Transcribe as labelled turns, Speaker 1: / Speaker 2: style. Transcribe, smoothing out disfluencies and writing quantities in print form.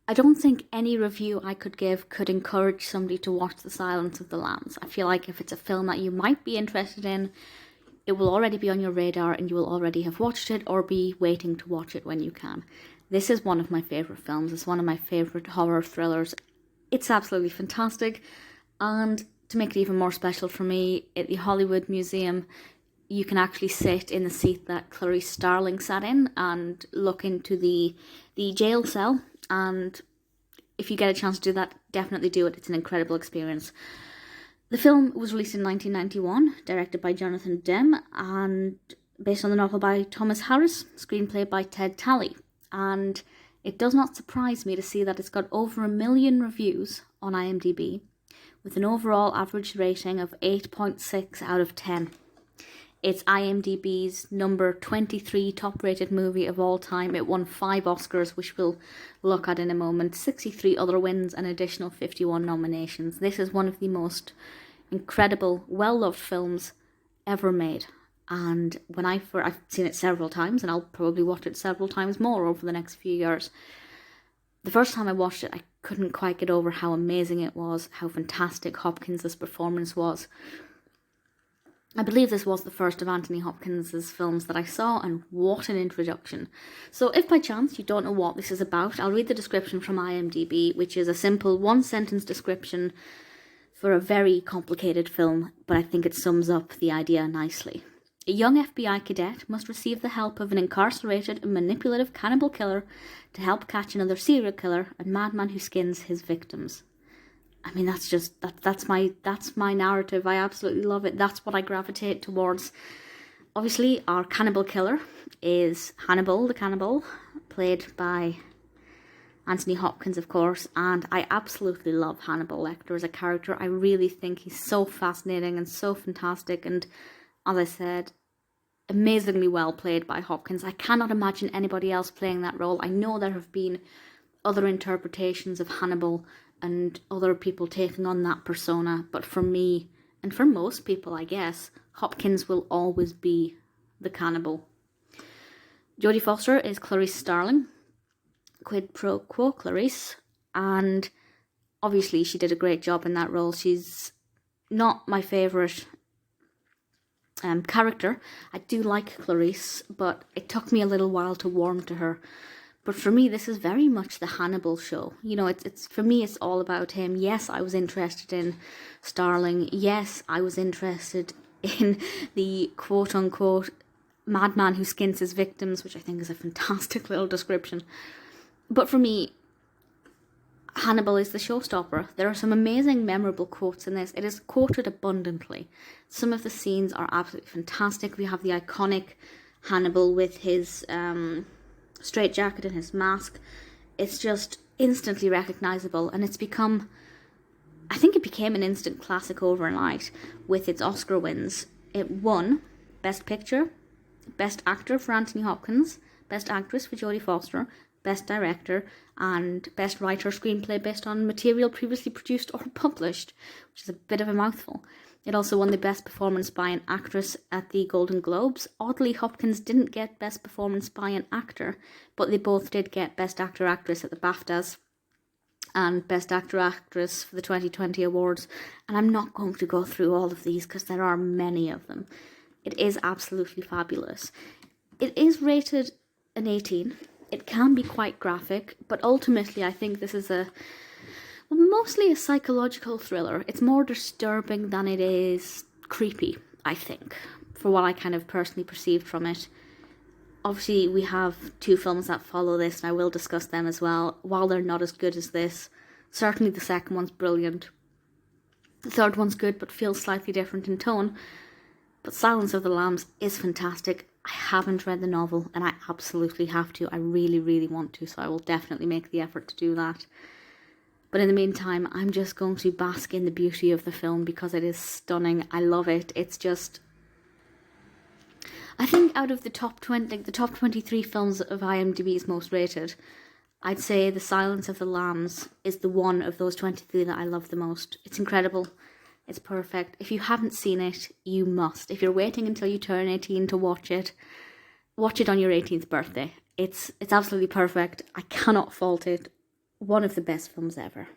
Speaker 1: I don't think any review I could give could encourage somebody to watch The Silence of the Lambs. I feel like if it's a film that you might be interested in, it will already be on your radar and you will already have watched it or be waiting to watch it when you can. This is one of my favourite films. It's one of my favourite horror thrillers. It's absolutely fantastic. And to make it even more special for me, at the Hollywood Museum, you can actually sit in the seat that Clarice Starling sat in and look into the jail cell. And if you get a chance to do that, definitely do it. It's an incredible experience. The film was released in 1991, directed by Jonathan Demme, and based on the novel by Thomas Harris, screenplay by Ted Talley. And it does not surprise me to see that it's got over 1 million reviews on IMDb, with an overall average rating of 8.6 out of 10. It's IMDb's number 23 top-rated movie of all time. It won 5 Oscars, which we'll look at in a moment, 63 other wins, and additional 51 nominations. This is one of the most incredible, well-loved films ever made. And when I've seen it several times, and I'll probably watch it several times more over the next few years. The first time I watched it, I couldn't quite get over how amazing it was, how fantastic Hopkins' performance was. I believe this was the first of Anthony Hopkins' films that I saw, and what an introduction. So if by chance you don't know what this is about, I'll read the description from IMDb, which is a simple one-sentence description for a very complicated film, but I think it sums up the idea nicely. A young FBI cadet must receive the help of an incarcerated and manipulative cannibal killer to help catch another serial killer and madman who skins his victims. I mean, that's my narrative. I absolutely love it. That's what I gravitate towards. Obviously, our cannibal killer is Hannibal the Cannibal, played by Anthony Hopkins, of course, and I absolutely love Hannibal Lecter as a character. I really think he's so fascinating and so fantastic, and as I said, amazingly well played by Hopkins. I cannot imagine anybody else playing that role. I know there have been other interpretations of Hannibal and other people taking on that persona, but for me, and for most people I guess, Hopkins will always be the cannibal. Jodie Foster is Clarice Starling, quid pro quo Clarice, and obviously she did a great job in that role. She's not my favourite character. I do like Clarice, but it took me a little while to warm to her. But for me, this is very much the Hannibal show. You know, it's for me, it's all about him. Yes, I was interested in Starling. Yes, I was interested in the quote-unquote madman who skins his victims, which I think is a fantastic little description. But for me, Hannibal is the showstopper. There are some amazing, memorable quotes in this. It is quoted abundantly. Some of the scenes are absolutely fantastic. We have the iconic Hannibal with his straight jacket and his mask. It's just instantly recognisable, and it's become, I think it became an instant classic overnight with its Oscar wins. It won Best Picture, Best Actor for Anthony Hopkins, Best Actress for Jodie Foster, Best Director, and Best Writer Screenplay based on material previously produced or published, which is a bit of a mouthful. It also won the Best Performance by an Actress at the Golden Globes. Oddly, Hopkins didn't get Best Performance by an Actor, but they both did get Best Actor-Actress at the BAFTAs and Best Actor-Actress for the 2020 awards. And I'm not going to go through all of these because there are many of them. It is absolutely fabulous. It is rated an 18. It can be quite graphic, but ultimately I think this is mostly a psychological thriller. It's more disturbing than it is creepy, I think, for what I kind of personally perceived from it. Obviously, we have 2 films that follow this, and I will discuss them as well. While they're not as good as this, certainly the second one's brilliant. The third one's good, but feels slightly different in tone. But Silence of the Lambs is fantastic. I haven't read the novel, and I absolutely have to. I really, really want to, so I will definitely make the effort to do that. But in the meantime, I'm just going to bask in the beauty of the film because it is stunning. I love it. It's just, I think out of the top 20, the top 23 films of IMDb's most rated, I'd say The Silence of the Lambs is the one of those 23 that I love the most. It's incredible. It's perfect. If you haven't seen it, you must. If you're waiting until you turn 18 to watch it on your 18th birthday. It's absolutely perfect. I cannot fault it one of the best films ever.